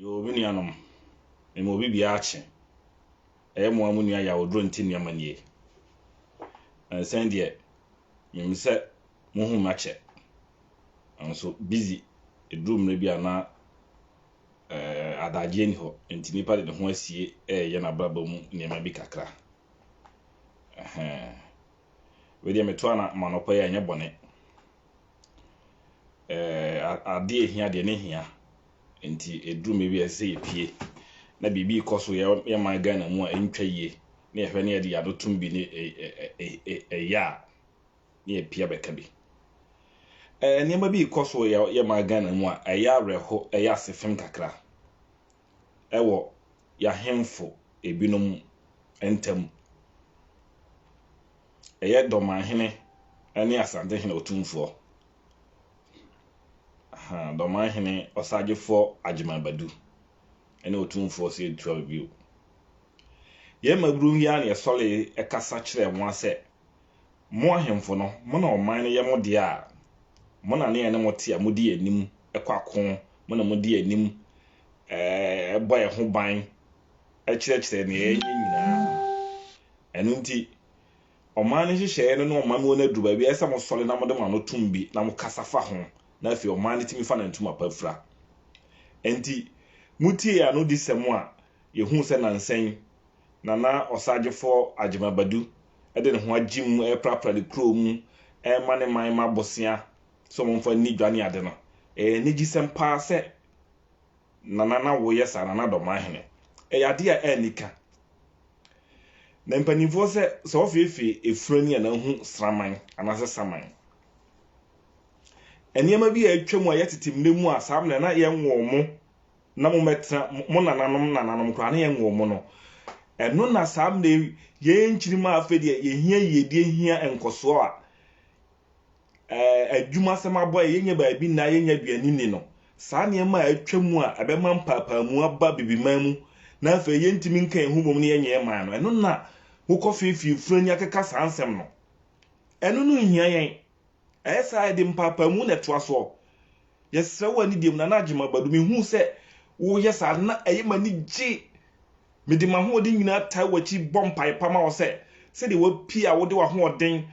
Yo binianom emo bibi ache mo amunu ya wodro ntini amanie ansan de mimse muhu mache anso busy edrum na bia na adaje ni ho ntini pa de ho asie ye na braba mu niema bi kakra we de meto na manopa ya nya bone ade ehia de ne hia enti edrum bi ese epie na bibi ikoso ye man Ghana mu a entwa yie na ehwe na ye de yadotum bi ne ya na epia beka bi niema bi ikoso ye man Ghana mu a ya reho ya sefem kakra ewo ya hemfo ebinom entem Domaahene Asantehene otumfo Domaahene osagefo agimabadu ene otumfo se De3 Abibiman ye mabru ya na sole ekasa kire mo ase mo ahemfo no mo na oman ne ye mo de a mo na ne ene mo te a mo di anim ekwako mo na mo di anim boy ho ban kire ne ye nyina enu nti oman ne hihye no oman mo na du ba bi ese mo sole na mo de ma no tumbi na mo kasafa ho na afi oman ne timi fa na ntuma pafra enti mutie ya no disemu a yehu se nansen na osagefo agimabadu ede ne ho agim prapra de krom mane man ma bosia so mo fa ni dwane ade no ne gisem pa se na wo yesa na Domaahene yade a anika na mpanifo se so ofefe efurani na hu sraman anase saman eniema bi atwam a yetetemnemu a sam na ye nwo mo na mo metra mo nananom kra na ye nwo mo no eno na sam na ye nchirima afede ye hia yedie hia nkoso a adwuma sema boy ye nya baabi na ye nya duani ni no saa niema atwam a abema mpapa mu aba bibiman mu na afa ye ntimi nkan hu bom ne ye nya man no eno na wo fifi furani akeka sansem no eno no hia yen esa de mpapa mu na toaso yesra wani dem na agimabadu mi hu se wo yesa na ayema ni ji me de ma ho de nyina ta wachi bompai pama wo se de wo pia wo de wa ho den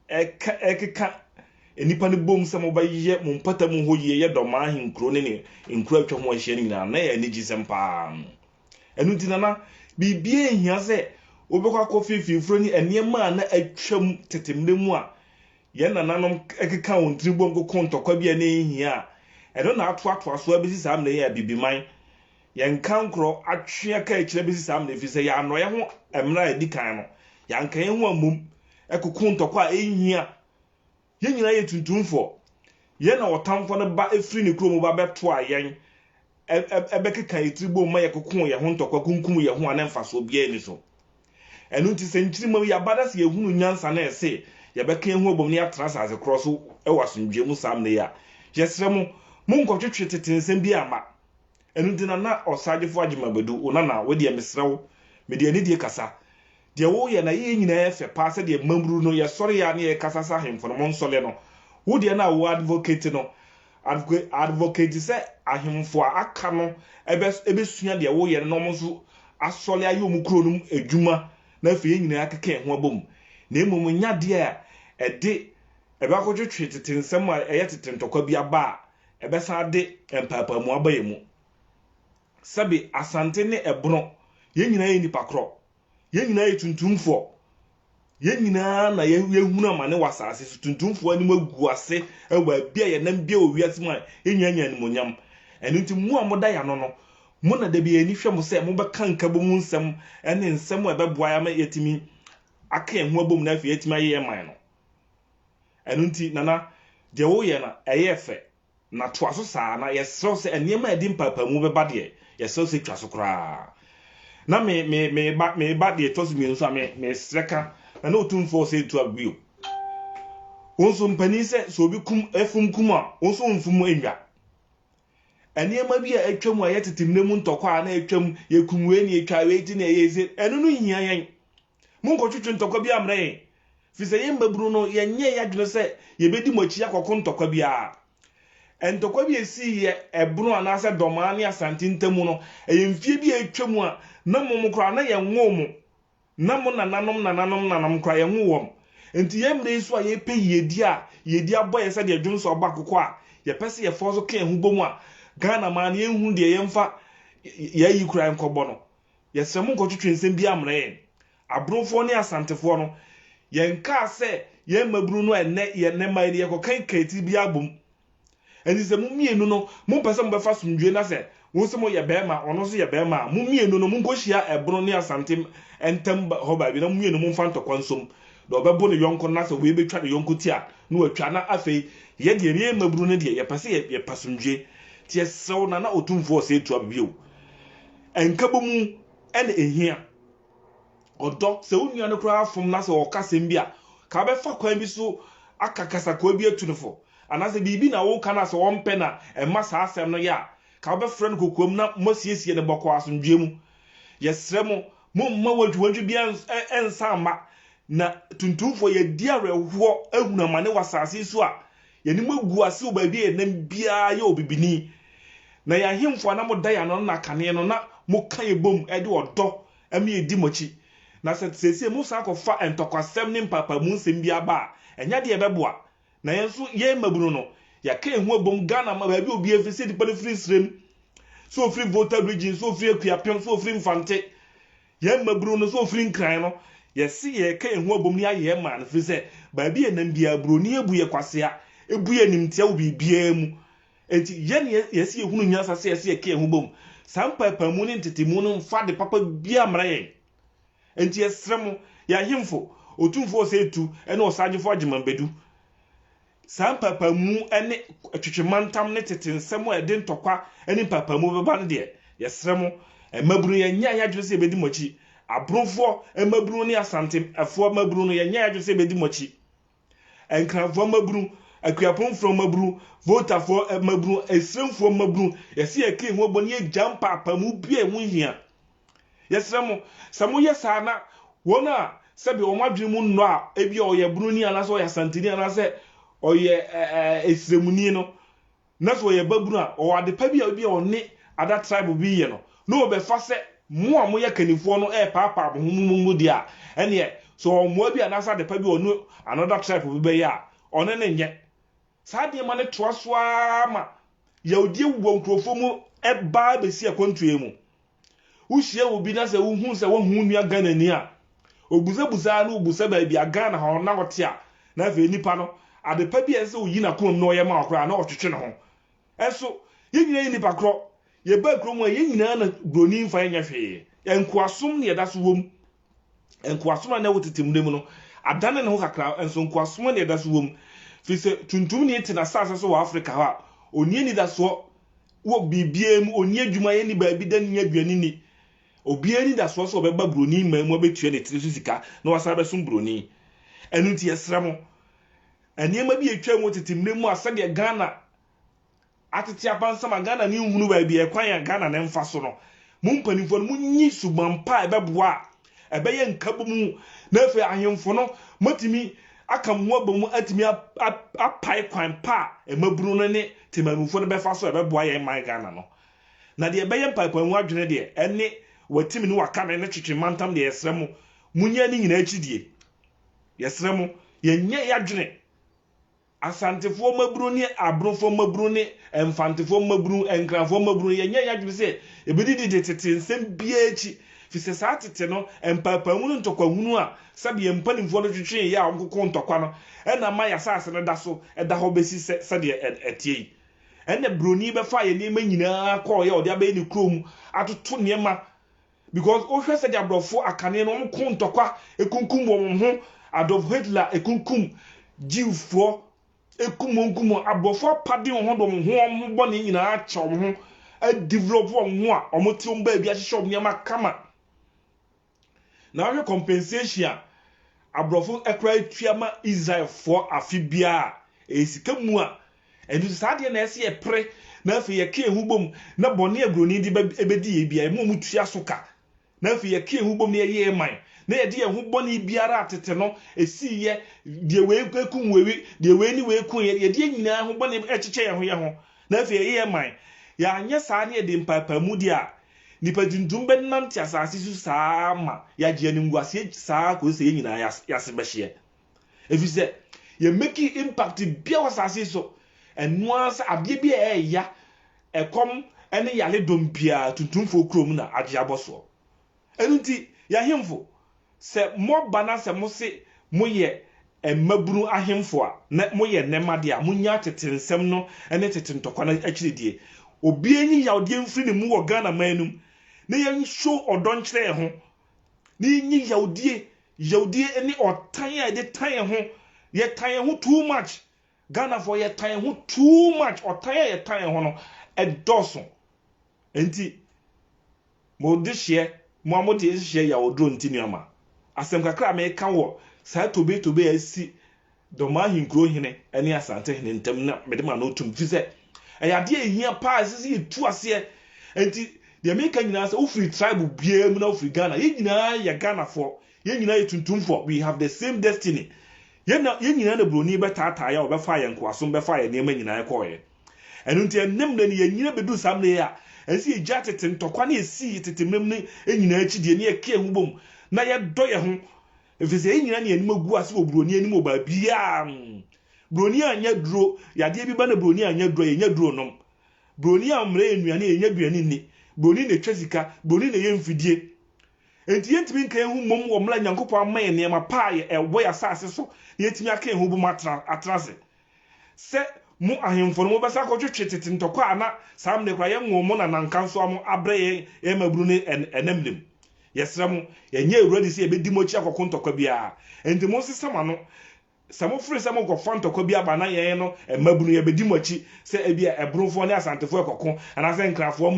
ekeka enipa ne bom se mo ba ye mo mpata mu ho ye Domaahene nkro ne nkro atwa ho ahia ni nyina na ya ni ji sempa enu dinana bibie hia se wo be kwa kofifi furani eniema na atwam tetemnemu a ye nananom ekeka won tribom ko kontokwa bia na ehia eno na atoato aso abisi sam na ye Abibiman ye nkankro atwea ka ekire bisi sam na efise ya anoye ho emra edikan no ya nkan ho amum ekoko ntokwa ehia ye nyina ye tuntumfo ye na otamfo ne ba efiri ne krom ba beto ayen ebekeka etribom ma ye kokon ye ho ntokwa kunkum ye ho anemfaso bia ni so eno nti senchirima ya badas ye hunu nyansa na ese ya beka hu obom ne atrasa as cross ewasundwemu sam na ya yesremu munkotwetwe tetensem bi ama enu dina na osagefo agimabadu onana we de mesrew me de ani die kasa de wo ye na ye nyina efe pa se de mamru no ye sori ya na ye kasa sa hemfo no monsole no wo de na wo advocate no advocate se ahemfo aka no ebesua de wo ye no monso asole ayo mu kro no adwuma na afi ye nyina akeka ho abom na emom nya de a ede ebe akotwetwe tetensem a tetentokwa bi aba ebesa de empapa mu abaye mu sabi asante ne ebro ye nyina ye nipa kro ye nyina ye tuntumfo ye nyina na ye hunu amane wasase tuntumfo ani magu ase ewa bia ye nam bia owiase mu a enyanya ni monyam enu nti mu amoda ya no mu na da bia ani hwe mu se mu beka nkabomuu nsem ene nsem a beboa ya ma yetimi aka ehu abom na afi yetimi aye man no enu nti nana de wo ye na eyefe na toaso saa na yesrew se eniema edi mpapa mu beba de yesrew se twaso kra na me ba de tosu mi nso me sreka na otumfo se De3 Abibiman onso mpani se so bi kum efum kum a onso mfum enwa eniema bi a atwam a yetetemnemu ntokwa na atwam yekumwe ni atwa weiti na yeze enu no hia yen munkotwetwe ntokwa bi amre fi se yembabru no yenye yadwene se yebedi mochi akoko ntokwa bi a entokwa bi esi ye ebunu anase Domaahene Asantehene no eyemfie bi etwemu a na momkra na ye nwomo na mo nanam kra ye nwom enti yemre nso a ye pe yedi aboye se de adwunso oba kokko a ye pese ye fozo ka ehu bomu a Ghana man ye hu de yemfa ye yi kra nkobo no ye semu nkotwetwe nsem bi amre abrofo ne asantefo no ye nka se ye maburu no enne ye ne mai ye kokan kati bi abom enti se mumienu no mu pese mbefa sumdwe na se wo se mo ye bema ono so ye bema mumienu no mu nkohia ebro ne asantem entem ho ba bi na mumienu mu mfa ntokwa nsom do obebo ne yonko na se we betwa ne yonko ti a no watwa na afei ye de ye maburu no de ye pese ye pasumdwe ti esew na otumfo se etu abio nkabomuu ene ehia odo se onua no kura afom na se okasem bi a ka be fa kwan bi so akakasa kwa bi etunfo anase bibi na wo kana se wompe na ema sa asem no ya ka be frɛ no kokom na mosiesie ne bɔkɔ asomdwe mu yesrɛ mo mma wadwuwadwu bi ensa ma na tuntumfo ye di awerɛhoɔ ahunamane wasase so a ye ni magu ase wo ba bi enam bia ye obibini na ya himfo na mo da ya no na kane no na mo kan ebom ede odo emi edi mochi na sese mo sa akɔfa entokwasɛm ne mpapa mu nsɛm bi aba enya de ebeboa na yenso ye mabunu no ya ka ehu ebom Ghana ma ba bi obi efisi di pale free stream so free voter region so free akuapem so free mfante ye mabunu no so free nkran no yesi ye ka ehu ebom ni aye ma no fi se ba bi enam bia broni ebuye kwasea ebuye nimtia wo bibia mu enti ye yesi ehunu nyasa se yesi ye ka ehu bom sampapa mu ne ntetimu no mfa de papa bia mra ye enti yesrem ya himfo otumfo se etu ene osagefo agimambedu sampapa mu ene atwetwemantam ne tetensem a ede ntokwa ene papa mu beba ne de yesrem maburu ye nya ya dwese bedi mochi abrofo maburu ne asantem afo maburu no ye nya ya dwese bedi mochi enkranfo maburu akuapon from maburu voter for maburu esremfo maburu yesi eke hu oboni ye jampa papa mu bia mu hia yesrem samo yesa na wona sebe o madwene mu no a ebi o ye bruni ana so ya santini ana se o ye esremuni no na so ye baburu a o ade pa bia o ne ada tribe bi ye no no be fa se mo a mo ye kanifo no papa mu dia ene so mo bi ana sa de pa bi o no another tribe bi be ya one ne nye sa de ma ne toasoa ma yaudie wo nkrofo mu ba be si akontue mu uhie obi na se hu se wo hu nua Ghana ni a obuzabuza na obusa ba bi Ghana ha na wote a na fe nipa no adepa bi ese oyi na kom no ye ma akora na otwetwe ne ho eso ye nyina nipa kro ye ba kro mu ye nyina na broni mfa nya hwe enkoasom ne yeda so wom enkoasom na wotetem dem no adane ne ho kakra enso enkoasom ne yeda so wom fi se tuntum ne tina sase so wa Africa ha oni ni da so wo bibie mu oni adwuma ye ni ba bi dan nya aduani ni obi ani da so obeba broni ma mu abetue ne tiri sika na wasa be sum broni enu ti yesrem eniema bi etwa mu tetemne mu asade Ghana atete abansama Ghana ni nhunu ba bi ekwan ya Ghana ne mfa so no mu mpanifo no mu nyi subampa ebeboa ebeye nkabomuu na afi ahemfo no matimi akamho abamu atimi apai kwan pa emaburu no ne temamufo no befa so ebeboa ye man Ghana no na de ebeye mpaipan mu adwene de ene watimi no waka ne twetwemantam de yesrem munya ni nyina akidie yesrem yenye yadwene asantefo maburu ne abrofo maburu ne emfantefo maburu enkranfo maburu yenye yadwene se ebedidi de tete nsem bia achi fise saa tete no empapa mu ntokwa hunu a sabe empanimfo no twetwe ya onkoko ntokwa no ena ma ya sase no da so eda ho besi se de etie ene broni be fa ye ne ma nyina ko ye ode abai ni krom atoto niema because o hwese de abrofo akane no nko ntokwa ekunkum wo ho Adolf Hitler ekunkum jiwfo ekumongum abrofo pade ho do ho bone nyina acha ho a develop wo ho a omoti omba bi ahye niema kama na we compensation abrofo ekra tuama Israel for afibia esika mu a enu sade na ese ye pre na afi ye ke ehubom na bone agroni di ebedi ye bia mu mutua soka na afi ye ke ehubom na ye man na ye de ehubone biara atete no esi ye de we ekum wewi de we ni we kun ye de nyina ehubone echeche ye ho na fe ye man ya anya saa ne de mpapamu dia nipa tuntum benante asase su saa ma ya je animguase saa ko se nyina ya se behye efise ye make impact bia wasase so enua ade bia ya ekom ene yale dompia tuntumfo krom na age aboso enunti ya hemfo se mo bana se mo se mo ye maburu ahemfo a na mo ye nemade a munya tetensem no ene tetentokwa na akiridie obi enyi yawde mfiri ne mu wo Ghana manum na yen show odon kire ho na enyi yawde ene otan a de tan ho ye tan ho too much Ghana for ye tan ho too much otan ye tan ho no edoso enti mo de hye mo amode hye yawdo ntinuama asem kakra me ka wo sa tobe asi Domaahene nkrohene ene Asantehene ntam na mede ma no tum fi se eyade ehia pa asisi etu ase enti de me ka nyina se ofri tribe bia mu na ofri Ghana ye nyina ya Ghana for ye nyina ye tuntum for we have the same destiny ye nyina na broni betata ya obefa ye nkoaso befa ye nema nyina ye koye enu nti enem na ye nyina bedu samle ya esi eja tete ntokwa na esi tete mem ne nyina akidie ne ye ke hubom na ye do ye ho efise nyina ne anim agu ase wo broni anim oba bia broni anya duro yade bi ba na broni anya duro ye nya duro nom broni amre enuane ye nya duane ni broni na twasika broni na ye mfidie enti yentimi nkan hu mom wo mla nyankopɔ amaye ne ma pa ye ewo ya sase so yentimi aka hu bu atrase se mu ahemfo no besa ko twetwe tete ntokwa ana sam ne kwa ye nwomo na nankanso am abre ye mabru ne enemlem yesra mu yenye ewurade se ebedi mochi akoko ntokwa bia enti mo sesama no samo free samo ko fa ntokwa bia ba na ye no mabru ye bedi mochi se ebia ebrofo ne asantefo ekoko ana se nkrafo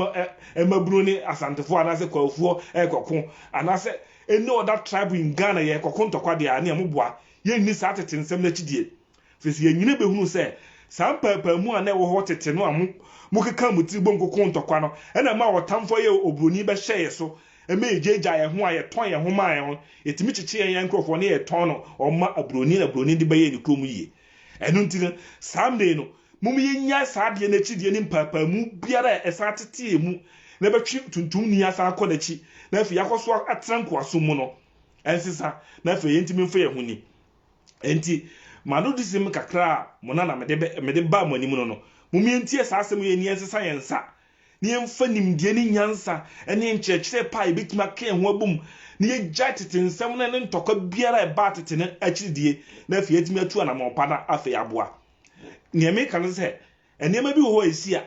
mabru ne asantefo ana se kwafo ekoko ana se any other tribe in Ghana ye ekoko ntokwa dia na moboa ye ni sa tete nsem na chidie fesi ye nyine behunu se sampapa mu ana wo hotete no amu mukeka muti bonkoko ntokwa no ena ma wotamfo ye obroni be hye so eme ejeja ye ho aye ton ye ho ma ye ho etimi chiche ye nkrofo ne ye ton no oma abroni na broni de be ye ni krom yie enu ntire samde no mum ye nya saade na chidie ni papa mu biara esa tete mu na betwi tuntum ni asa akodachi na afi yakoso atranko aso mu no ensisa na afi yentimi mfa ye ho ni enti manu disim kakra mona na mede ba mani mu no mumientie saasem ye ni ensesa yensa ni emfa nimdie ni nyansa ene nkyekere pa ebetima ka ho abum ni ye jatete nsem na ne ntokwa biara e ba tete ne achiridie na afie etimi atu ana mopa na afi aboa ni eme kan se enema bi ho esi a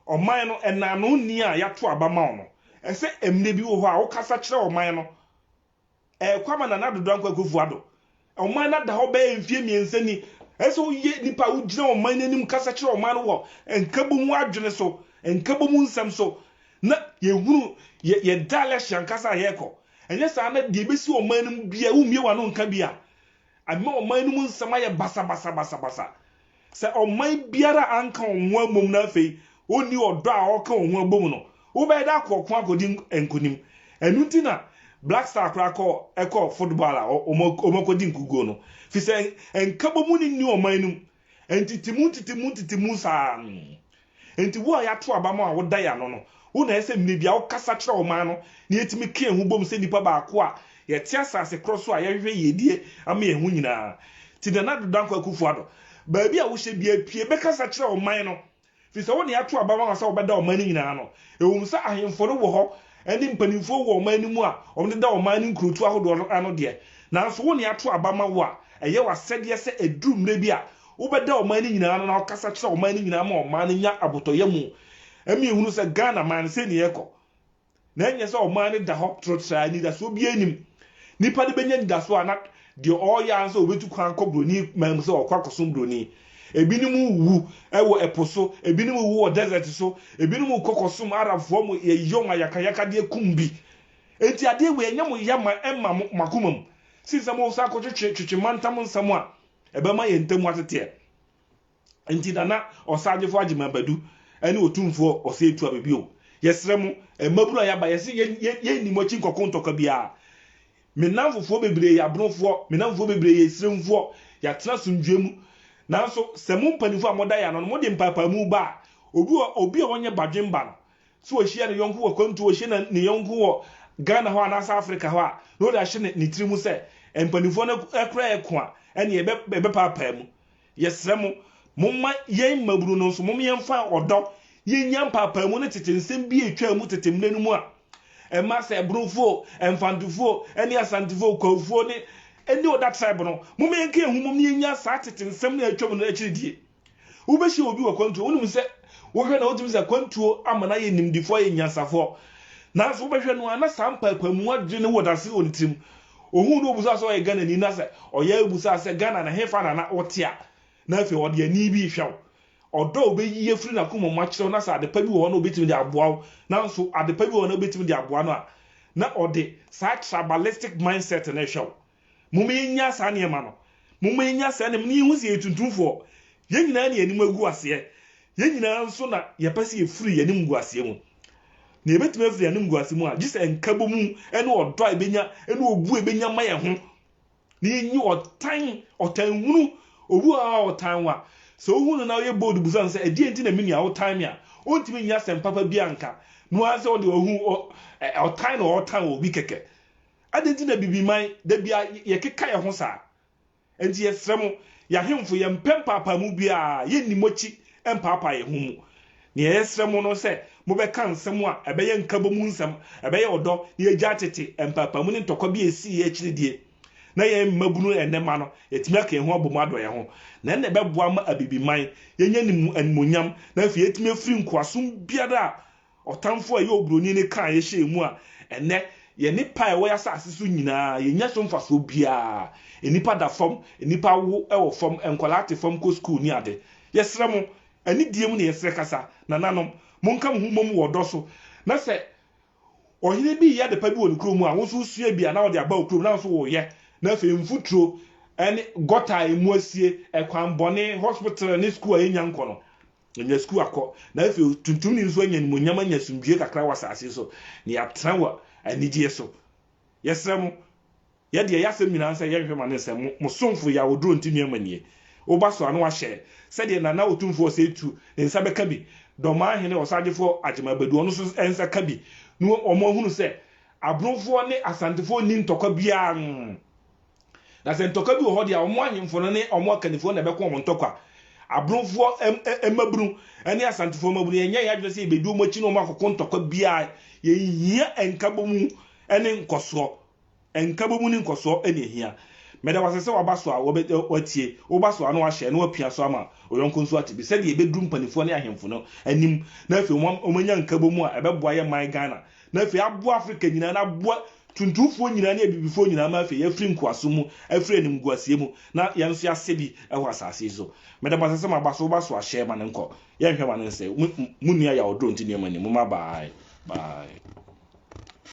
oman no enano ni a yato abama no ese emne bi ho a wo kasa kire oman no kwama na nadodo ankwa kofuado oman na da ho be mfie miensa ni eso ye nipa wo gina oman nanim kasa kire oman wo nkabomuu adwene so nkabomuu nsam so na ye hunu ye dale shankasa yeko enye sa na de besi oman nim bia wo mie wa no nka bia ama oman nim nsam aye basa se oman biara anka onwa mom na afei oni odo a oka onwa bom no wo be da akoko akodi enkonim enuti na Black Star Cracker eko football a omokodi nkugo no fi se nkabomuu ni omanum entitimu sa enti wo ya to abama a wo da ya no wo na ese mne bia wo kasa kire oman no na yetimi ke hu bom se nipa ba ko a ye tia sase kroso a ye hwe yedie ama ye hu nyina ti na dodan kwa kufuado ba bia wo hye bia pie be kasa kire oman no fi se wo na ya to abama asa wo beda oman nyina no ewum sa ahemfo no wo ho eni mpanimfo wo oman mu a omde da oman nkrutu ahodo ano de na so wo na ya to abama wo a eye wasede se edurumre bi a wo beda oman nyina no na kasa kire oman nyina ma oman nya abotoyemu emi ehunu se Ghana man se ne yeko na enye se oman da ho trotra ni da so bi enim nipa de benya da so ana de oya anso obetu kwan kobroni man se okwakoso broni ebinim wu ewo eposo ebinim wu o desert so ebinim kokosum arafo mu ye yoma yakayaka de kumbi enti ade we enyam yama emma makumam since mo sa ko twetwe mantam nsam a ebema ye ntamu atete enti dana osagefo agima badu ene otumfo osetu abebio yesremu emaburu ya ba yesi ye ni mochi nkokontoka bia menamfo bebre ya bronfo menamfo bebre ye sremfo ya tena sundwemu nanso semu mpanifo amoda ya no mo de mpapamu ba obi a wonye badwemba no so ohia ne yonko wo kwantu ohia ne yonko wo Ghana ho na South Africa ho a no da hye ne tirimu se empanifo no ekra eko a ene ebe papa mu yesremo momma yen maburu no so mom yen fa odo yen nyam papa mu ne tete nsem bi etwa mu tete mnanu mu a ema se brofo enfantufo ene asantefo kwafo ne ene oda tribe no mom yen ka ehumom ne yen nya sa tete nsem na etwa mu na achiridie wo be hye obi wa kwantu wonum se wo hwe na wotum se kwantuo amana ye nimdifo ye nyansafo na so be hwe no ana sampa kwamu adwe ne wodase ontim ohun no busa so ye Ghana ni na se oya busa se Ghana na hefa na wotia na afi ode ani bi hwew odo obeyi efiri na kuma machiro na sa adepa bi wo na obetimi de aboa na so adepa bi wo na obetimi de aboa no a na ode sa tribalistic mindset na hwew mumye nya sa ne ma no mumye nya sa ne ni hu se etuntumfo ye nyina ne anim agu ase ye nyina nso na ye pese efiri anim gu ase mu na ebetimi efiri anim gu ase mu a gise nkabomuu ene odo ebenya ene obu ebenya ma ye ho na yenyi otan hunu obu a otan wa so hunu na ye bold busan se edi enti na mini a otan a ontimi nya sempapa bi anka no anse ode ohu otan na otan obi keke adenti na bibiman da bia ye keka ye ho sa enti ye sremo ya hemfo ye mpempapa mu bia ye nimochi empapa ye hu mu ne ye sremo no se mo be kan nsem a ebe ye nkabomuu nsem ebe ye odo ye gya tete empapa mu ne ntokwa bi esi ye chiridie na ye mabunu enema no yetimi aka ehu abomu ado ye ho na enne beboa ma abibiman yenye ni animonyam na afi yetimi afiri nkoasom biada otamfo a ye obroni ne kan ye hye mu a enne ye nipa e wo yasase so nyina ye nya so mfaso bia enipa da fom enipa wo e wo fom enkwalate fom ko school ni ade yesremo ani diem ne yesre kasa na nanom monka mo humom wo do so na se ohine bi ya de pa bi won kromu a wo so sua bia na wo de aba okrom na so wo ye na fe mfutro ene gota emu asie ekwanbone hospital ne school enya nko no nya school akọ na fe tuntum ni nso anya ni nyama nya sumbie kakra wasase so ne yatra wa anidie so yesrem ye de yasem nyina nsa ye hwe ma ne nsem mo somfo ya wodro ntinu amanie wo ba so anu ahye se de na otumfo se etu ne nsa beka bi Domaahene Asantehene agemabedu ono so ensa ka bi no omo hunu se abronfo ne asantefo ni ntokwa bia na se ntokwa bi wo ho dia omo ahemfo no ne omo akanifo na beko omo ntokwa abronfo emabru ene asantefo mabru yenye ya dwese ebedu omochi no omo akoko ntokwa bia ye hia nkabomuu ene nkosoc nkabomuu ni nkosoc ene hia meda wasese wabaso a watie wobaso anu ahye na wapia so ama oyonko nso atibi se de ebedru mpanifo ne ahemfo no anim na afi omanya nkabomuu a ebeboa ye man Ghana na afi abo Africa nyina na abo tuntufo nyina ne bibifo nyina ma afi yafri nkoaso mu afri anim guasie mu na yanso asebi eho asase so meda wasese mabaso wobaso ahye ma ne nko ye hwe ma ne nse munua ya odro ntini amani mu ma bye